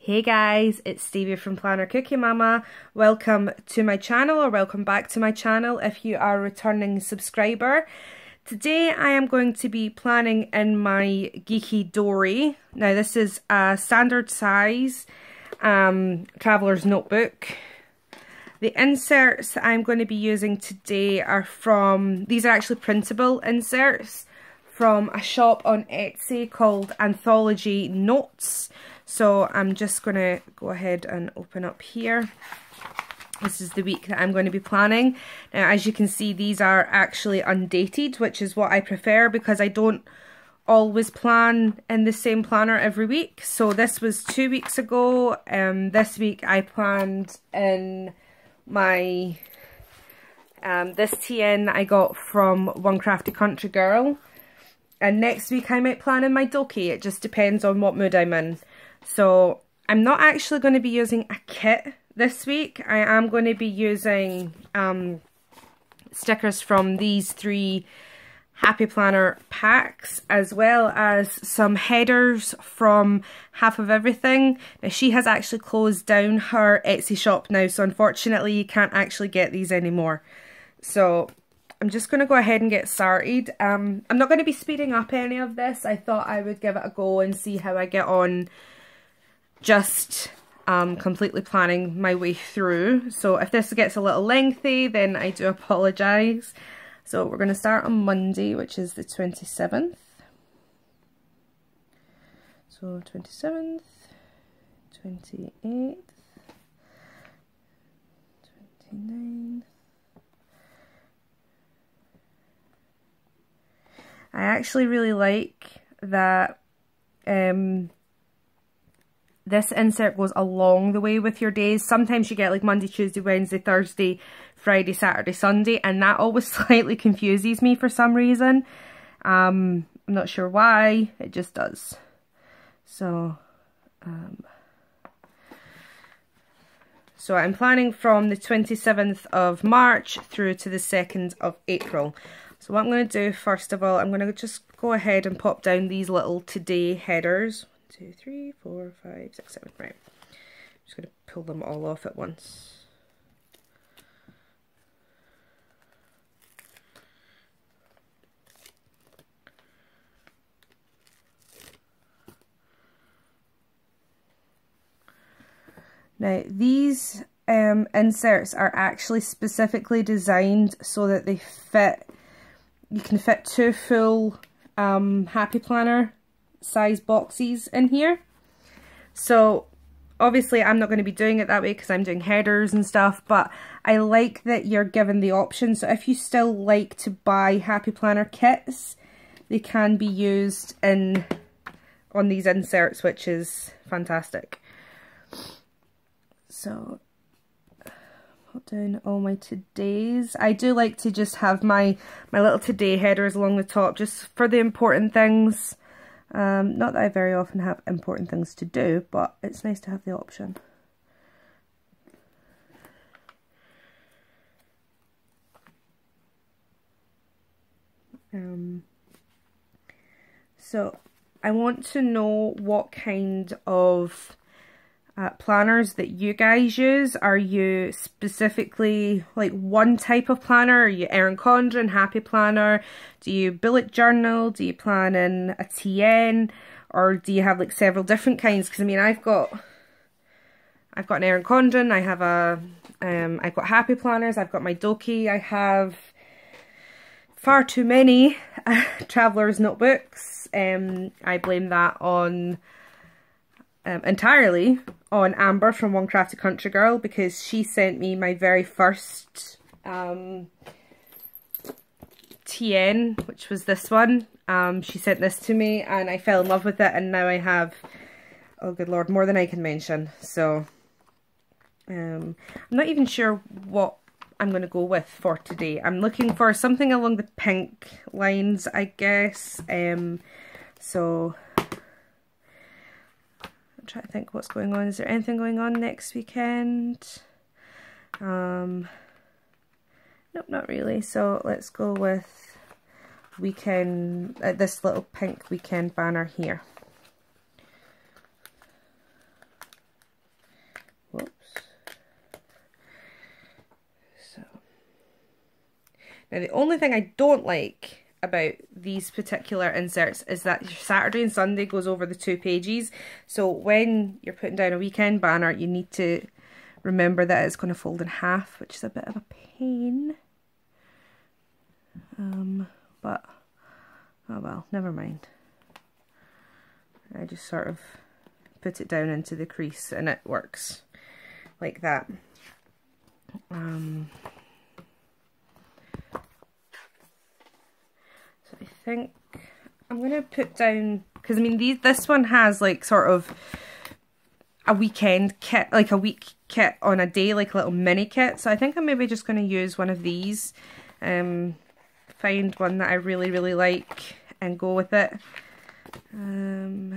Hey guys, it's Stevie from Planner Cookie Mama. Welcome to my channel, or welcome back to my channel if you are a returning subscriber. Today I am going to be planning in my GeekyDori. Now this is a standard size traveler's notebook. The inserts I'm going to be using today are these are actually printable inserts from a shop on Etsy called Anthology Notes. So I'm just going to go ahead and open up here. This is the week that I'm going to be planning. Now, as you can see, these are actually undated, which is what I prefer because I don't always plan in the same planner every week. So this was 2 weeks ago. This week I planned in my this TN I got from One Crafty Country Girl. And next week I might plan in my Doki. It just depends on what mood I'm in. So I'm not actually going to be using a kit this week. I am going to be using stickers from these 3 Happy Planner packs, as well as some headers from Half of Everything. Now she has actually closed down her Etsy shop now, so unfortunately you can't actually get these anymore. So I'm just going to go ahead and get started. I'm not going to be speeding up any of this. I thought I would give it a go and see how I get on just completely planning my way through. So if this gets a little lengthy, then I do apologise. So we're going to start on Monday, which is the 27th. So 27th, 28th, 29th. I actually really like that this insert goes along the way with your days. Sometimes you get like Monday, Tuesday, Wednesday, Thursday, Friday, Saturday, Sunday, and that always slightly confuses me for some reason. I'm not sure why, it just does. So, so I'm planning from the 27th of March through to the 2nd of April. So what I'm going to do, first of all, I'm going to just go ahead and pop down these little today headers. 1, 2, 3, 4, 5, 6, 7, right. I'm just going to pull them all off at once. Now these inserts are actually specifically designed so that they fit. You can fit 2 full Happy Planner size boxes in here. So obviously I'm not going to be doing it that way because I'm doing headers and stuff, but I like that you're given the option. So if you still like to buy Happy Planner kits, they can be used on these inserts, which is fantastic. So put down all my todays. I do like to just have my little today headers along the top just for the important things. Not that I very often have important things to do, but it's nice to have the option. So I want to know what kind of planners that you guys use. Are you specifically like one type of planner? Are you Erin Condren, Happy Planner? Do you bullet journal? Do you plan in a TN? Or do you have like several different kinds? Because I mean, I've got an Erin Condren, I have I've got Happy Planners, I've got my Doki, I have far too many traveler's notebooks. I blame that on entirely on Amber from One Crafty Country Girl, because she sent me my very first TN, which was this one. She sent this to me and I fell in love with it, and now I have, oh good lord, more than I can mention. So I'm not even sure what I'm going to go with for today. I'm looking for something along the pink lines, I guess. So try to think what's going on. Is there anything going on next weekend? Nope, not really. So let's go with weekend, this little pink weekend banner here. Now the only thing I don't like about these particular inserts is that your Saturday and Sunday goes over the 2 pages. So when you're putting down a weekend banner, you need to remember that it's going to fold in half, which is a bit of a pain. But, oh well, never mind. I just sort of put it down into the crease and it works like that. So I think I'm going to put down, because I mean this one has like sort of a weekend kit, like a week kit on a day, like a little mini kit. So I think I'm maybe just going to use one of these, find one that I really, really like and go with it. Because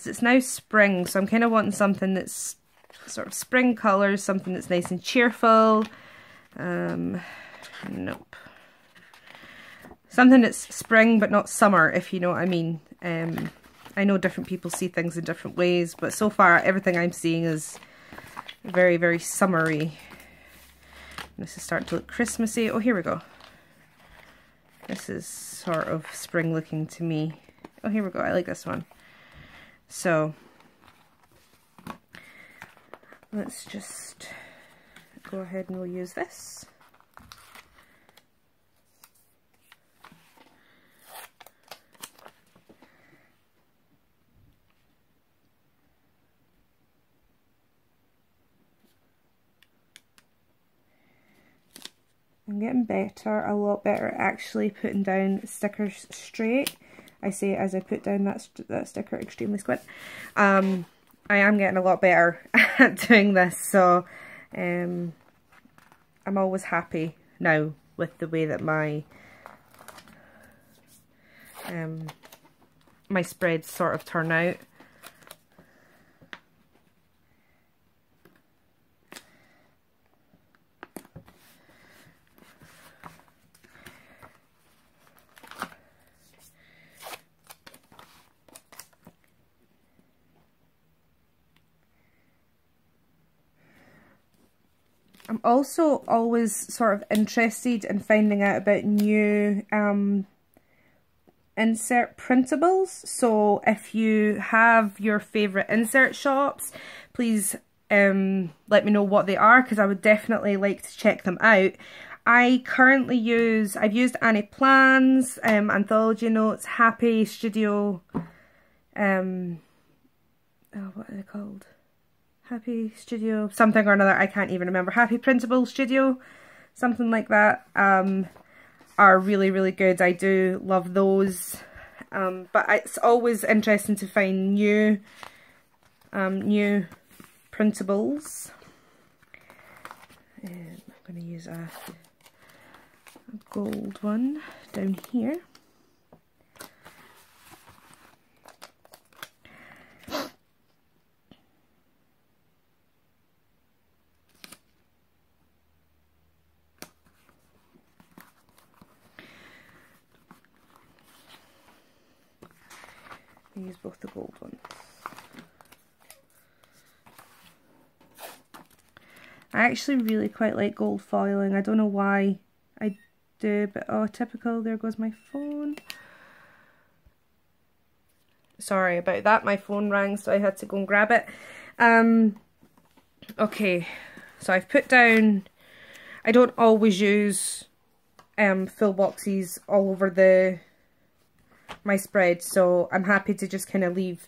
it's now spring, so I'm kind of wanting something that's sort of spring colours, something that's nice and cheerful. Nope. Something that's spring but not summer, if you know what I mean. I know different people see things in different ways, but so far everything I'm seeing is very, very summery. This is starting to look Christmassy. Oh, here we go. This is sort of spring looking to me. Oh, here we go. I like this one. So let's just go ahead and we'll use this. I'm getting better, a lot better at actually putting down stickers straight. I say it as I put down that sticker extremely squint. I am getting a lot better at doing this, so I'm always happy now with the way that my my spreads sort of turn out. I'm also always sort of interested in finding out about new insert printables. So if you have your favourite insert shops, please let me know what they are, because I would definitely like to check them out. I currently I've used Annie Plans, Anthology Notes, Happy Studio, oh, what are they called? Happy Studio something or another, I can't even remember. Happy Printable Studio, something like that, are really, really good. I do love those, but it's always interesting to find new new printables. And I'm going to use a gold one down here. Use both the gold ones. I actually really quite like gold foiling. I don't know why I do, but oh, typical. There goes my phone. Sorry about that. My phone rang, so I had to go and grab it. Okay, so I've put down, I don't always use full boxes all over my spread, so I'm happy to just kind of leave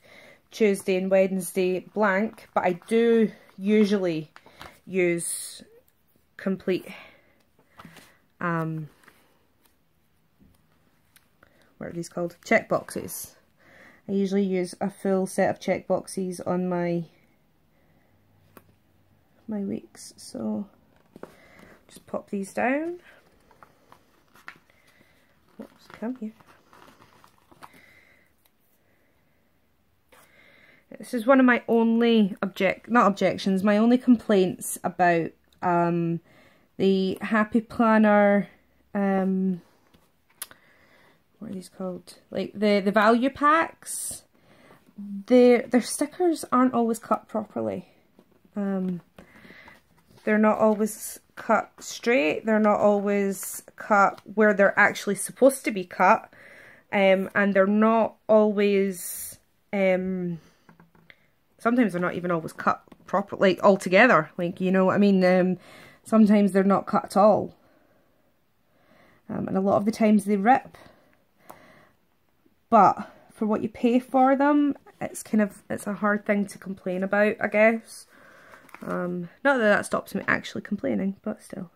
Tuesday and Wednesday blank, but I do usually use complete what are these called? Check boxes. I usually use a full set of check boxes on my weeks, so just pop these down. Oops, come here. This is one of my only my only complaints about the Happy Planner, what are these called? Like the value packs. Their stickers aren't always cut properly. They're not always cut straight. They're not always cut where they're actually supposed to be cut. And they're not always, sometimes they're not even always cut properly, like altogether. Like, you know what I mean? Sometimes they're not cut at all. And a lot of the times they rip. But for what you pay for them, it's a hard thing to complain about, I guess. Not that stops me actually complaining, but still.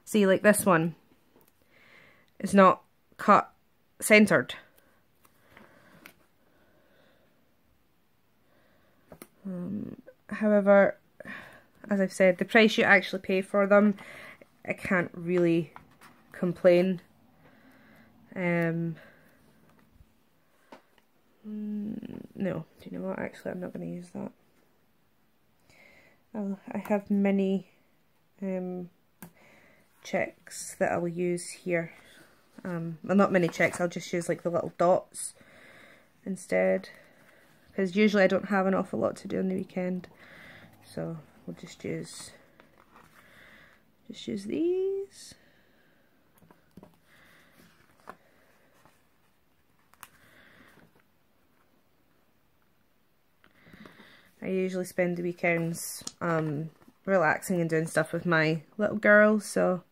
See, like this one is not cut centered. However, as I've said, the price you actually pay for them, I can't really complain. No, do you know what? Actually, I'm not going to use that. I have many checks that I'll use here. Well, not many checks. I'll just use like the little dots instead, because usually I don't have an awful lot to do on the weekend, so we'll just use these. I usually spend the weekends relaxing and doing stuff with my little girl, so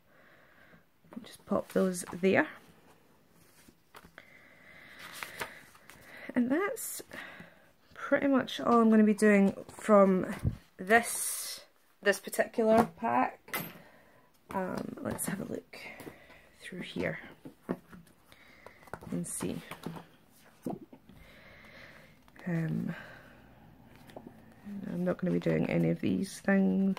I'll just pop those there. And that's pretty much all I'm going to be doing from this particular pack. Let's have a look through here and see. I'm not going to be doing any of these things.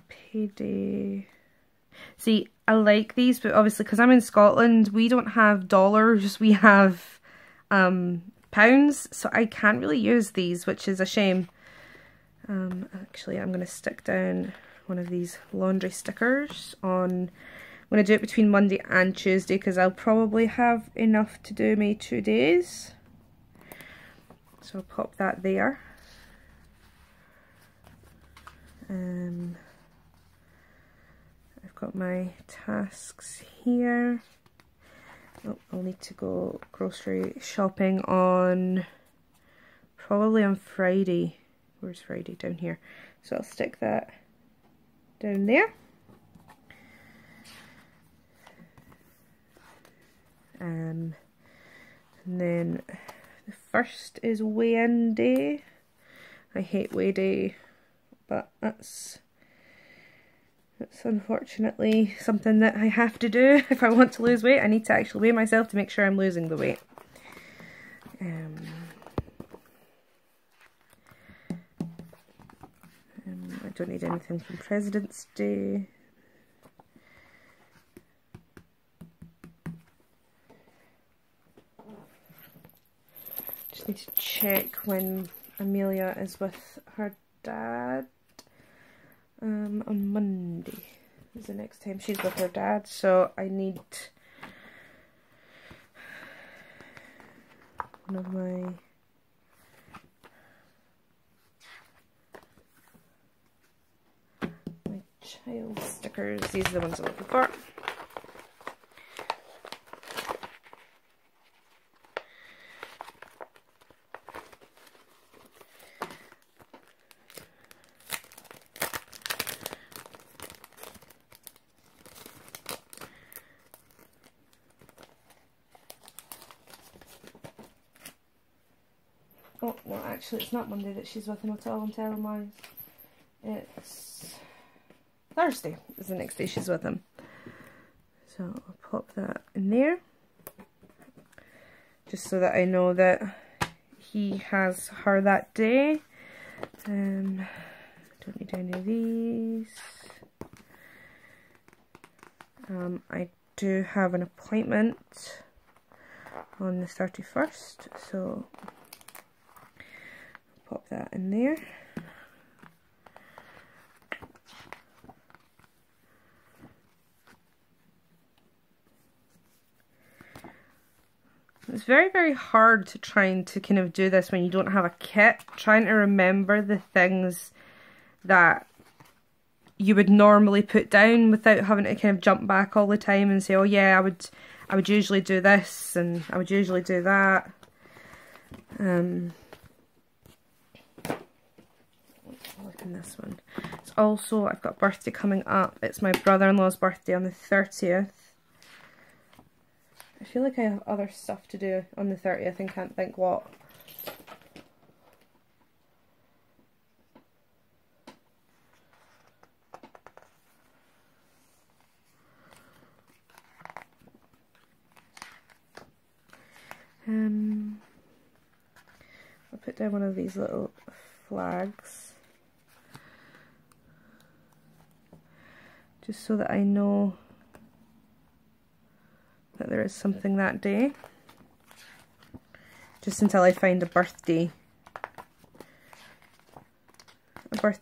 Payday. See, I like these, but obviously because I'm in Scotland, we don't have dollars, we have pounds, so I can't really use these, which is a shame. Actually, I'm going to stick down one of these laundry stickers on. I'm going to do it between Monday and Tuesday because I'll probably have enough to do me 2 days. So I'll pop that there. I've got my tasks here. Oh, I'll need to go grocery shopping probably on Friday. Where's Friday? Down here. So I'll stick that down there. And then the 1st is weigh-in day. I hate weigh day, but that's unfortunately something that I have to do if I want to lose weight. I need to actually weigh myself to make sure I'm losing the weight. I don't need anything from President's Day. Just need to check when Amelia is with her dad. On Monday is the next time she's with her dad, so I need one of my child stickers. These are the ones I'm looking for. Oh, no, actually it's not Monday that she's with him at all, I'm telling lies. It's Thursday is the next day she's with him. So I'll pop that in there. Just so that I know that he has her that day. Don't need any of these. I do have an appointment on the 31st, so pop that in there. It's very, very hard to trying to kind of do this when you don't have a kit, trying to remember the things that you would normally put down without having to kind of jump back all the time and say, oh yeah, I would usually do this and I would usually do that. Look in this one. It's also, I've got a birthday coming up. It's my brother-in-law's birthday on the 30th. I feel like I have other stuff to do on the 30th and can't think what. I'll put down one of these little flags just so that I know that there is something that day, just until I find a birthday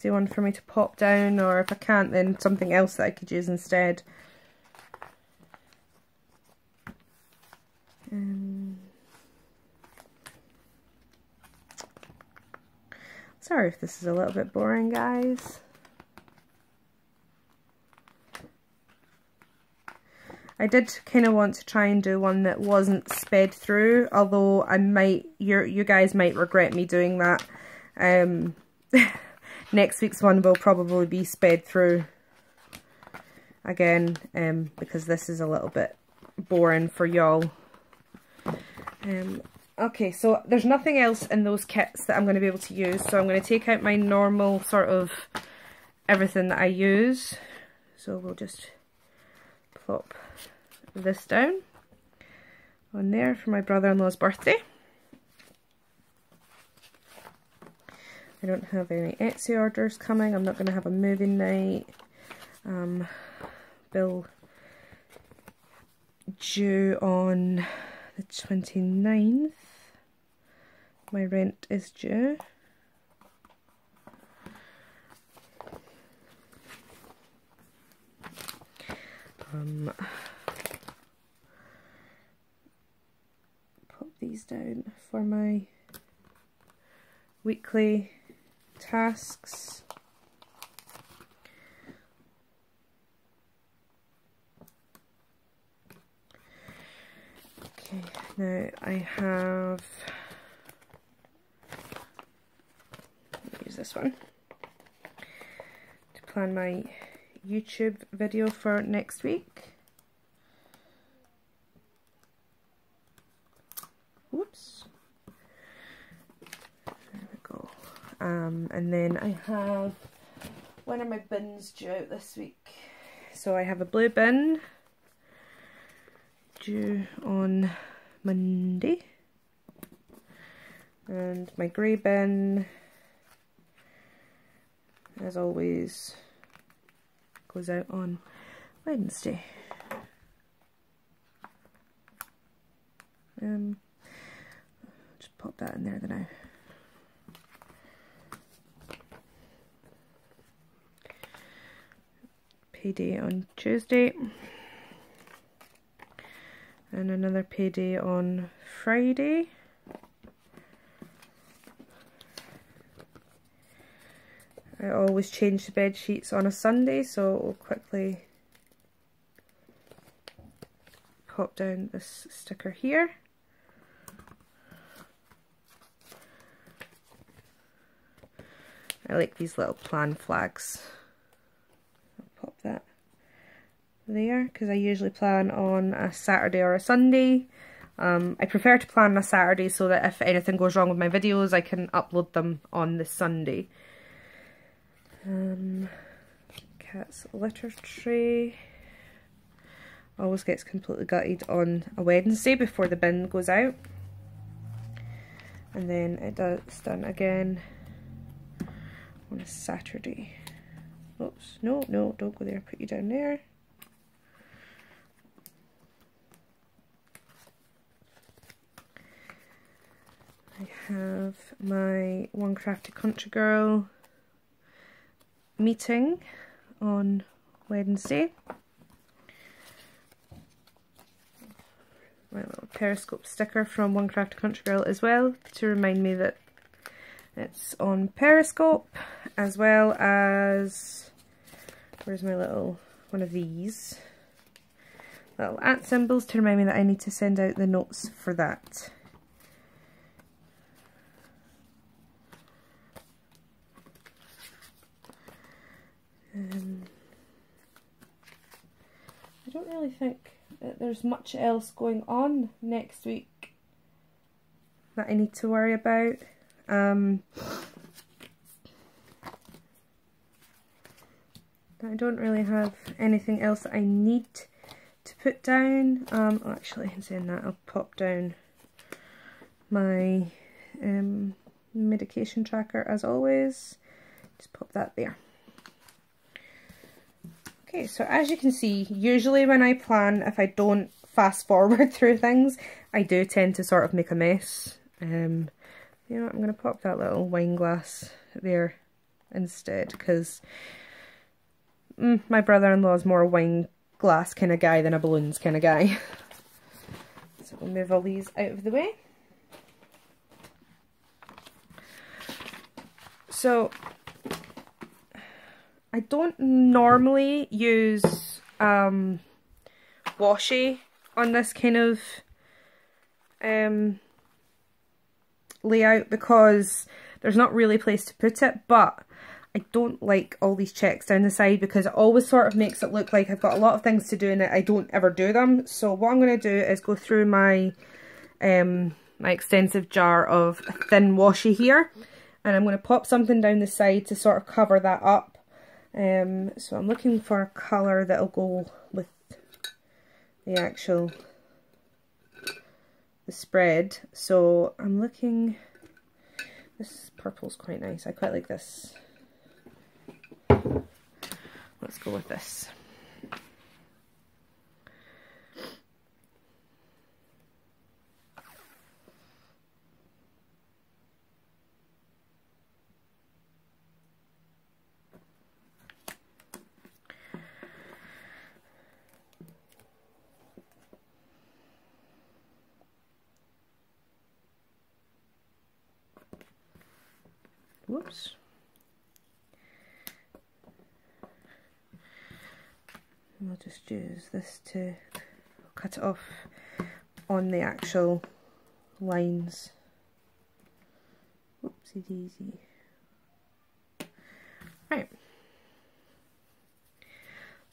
one for me to pop down, or if I can't, then something else that I could use instead. Sorry if this is a little bit boring, guys. I did kind of want to try and do one that wasn't sped through, although I might, you guys might regret me doing that. Next week's one will probably be sped through again, because this is a little bit boring for y'all. Okay, so there's nothing else in those kits that I'm going to be able to use, so I'm going to take out my normal sort of everything that I use. So we'll just plop this down on there for my brother-in-law's birthday. I don't have any Etsy orders coming. I'm not going to have a moving night. Bill due on the 29th. My rent is due. Pop these down for my weekly tasks. Okay, now I have, use this one to plan my YouTube video for next week. Whoops. There we go. And then I have, when are my bins due out this week? So I have a blue bin due on Monday, and my grey bin, as always, goes out on Wednesday. Just pop that in there now. Payday on Tuesday, and another payday on Friday. I always change the bed sheets on a Sunday, so we'll quickly pop down this sticker here. I like these little plan flags. I'll pop that there because I usually plan on a Saturday or a Sunday. I prefer to plan on a Saturday so that if anything goes wrong with my videos, I can upload them on the Sunday. Cat's litter tray always gets completely gutted on a Wednesday before the bin goes out, and then it's done again on a Saturday. Oops, no, don't go there, put you down there. I have my One Crafty Country Girl meeting on Wednesday. my little Periscope sticker from One Crafty Country Girl as well, to remind me that it's on Periscope, as well as, where's my little, one of these little @ symbols to remind me that I need to send out the notes for that. I don't really think that there's much else going on next week that I need to worry about. I don't really have anything else that I need to put down. Actually, in saying that, I'll pop down my medication tracker as always. Just pop that there. Okay, so as you can see, usually when I plan, if I don't fast forward through things, I do tend to sort of make a mess. You know what, I'm going to pop that little wine glass there instead, because my brother-in-law is more a wine glass kind of guy than a balloons kind of guy. So we'll move all these out of the way. So I don't normally use washi on this kind of layout because there's not really a place to put it, but I don't like all these checks down the side because it always sort of makes it look like I've got a lot of things to do and I don't ever do them. So what I'm going to do is go through my my extensive jar of thin washi here, and I'm going to pop something down the side to sort of cover that up. So I'm looking for a colour that'll go with the actual spread. So I'm looking, this purple's quite nice, I quite like this. Let's go with this. Whoops. We'll just use this to cut it off on the actual lines. Whoopsie daisy. Right.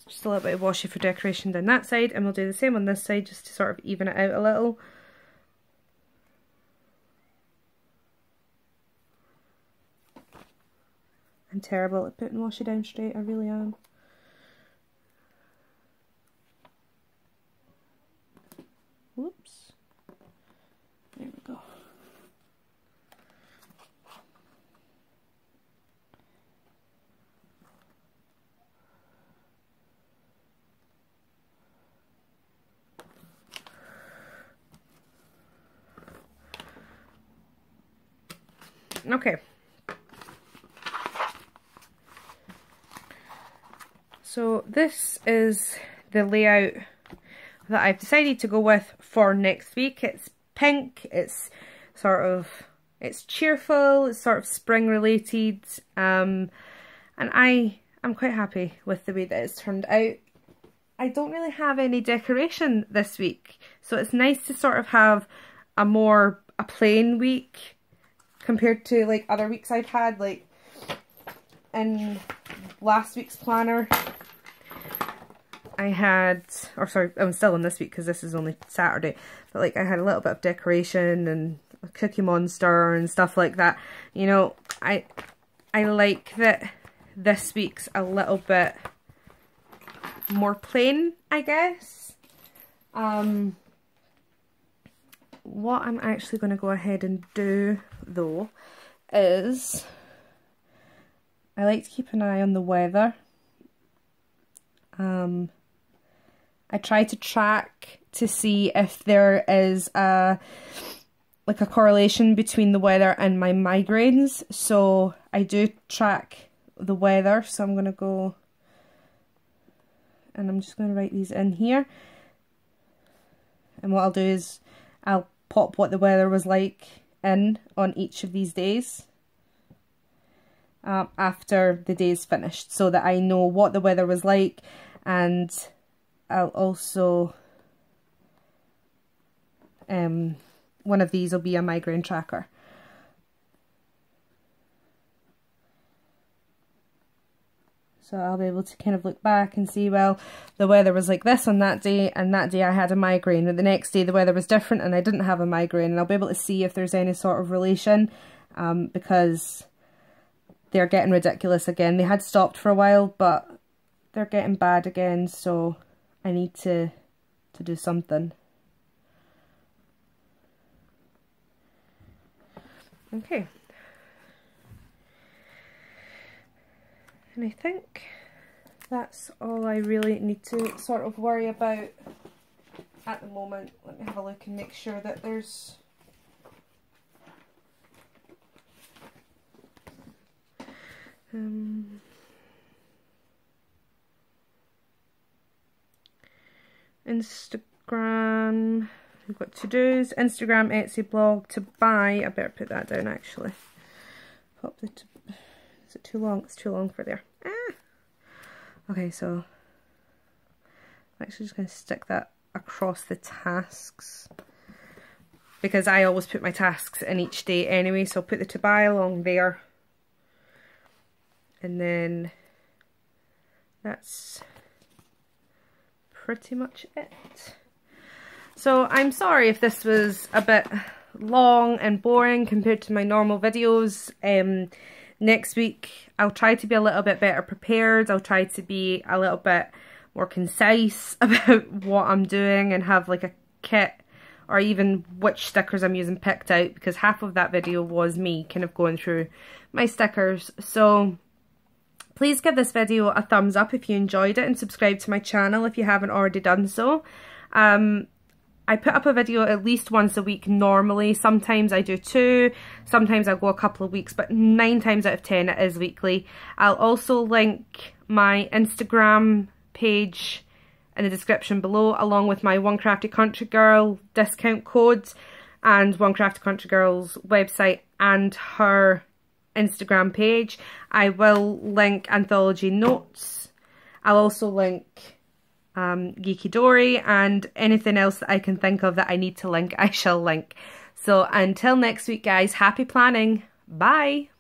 Just a little bit of washi for decoration down that side, and we'll do the same on this side just to sort of even it out a little. I'm terrible at putting washi down straight, I really am. Whoops. There we go. Okay. So this is the layout that I've decided to go with for next week. It's pink, it's sort of, it's cheerful, it's sort of spring related, and I'm quite happy with the way that it's turned out. I don't really have any decoration this week, so it's nice to sort of have a plain week compared to like other weeks I've had, like in last week's planner. I had, or sorry, I'm still in this week because this is only Saturday, but like I had a little bit of decoration and a Cookie Monster and stuff like that. You know, I like that this week's a little bit more plain, I guess. What I'm actually going to go ahead and do though is I like to keep an eye on the weather. I try to track to see if there is a correlation between the weather and my migraines. So I do track the weather. So I'm going to go and I'm just going to write these in here. and what I'll do is I'll pop what the weather was like in on each of these days after the day's finished, so that I know what the weather was like. And I'll also one of these will be a migraine tracker. So I'll be able to kind of look back and see, well, the weather was like this on that day, and that day I had a migraine, and the next day the weather was different and I didn't have a migraine, and I'll be able to see if there's any sort of relation, because they're getting ridiculous again. They had stopped for a while, but they're getting bad again, so I need to do something. Okay. And I think that's all I really need to sort of worry about at the moment. Let me have a look and make sure that there's Instagram, we've got to-dos, Instagram, Etsy, blog, to buy. I better put that down actually. Pop the is it too long? It's too long for there. Okay, so I'm actually just going to stick that across the tasks, because I always put my tasks in each day anyway, so I'll put the to buy along there, and then that's pretty much it. So I'm sorry if this was a bit long and boring compared to my normal videos. Next week I'll try to be a little bit better prepared. I'll try to be a little bit more concise about what I'm doing and have like a kit, or even which stickers I'm using picked out, because half of that video was me kind of going through my stickers. So please give this video a thumbs up if you enjoyed it, and subscribe to my channel if you haven't already done so. I put up a video at least once a week normally. Sometimes I do 2, sometimes I'll go a couple of weeks, but 9 times out of 10 it is weekly. I'll also link my Instagram page in the description below, along with my One Crafty Country Girl discount code, and One Crafty Country Girl's website and her Instagram page. I will link Anthology Notes. I'll also link GeekyDori, and anything else that I can think of that I need to link, I shall link. So until next week guys, happy planning. Bye.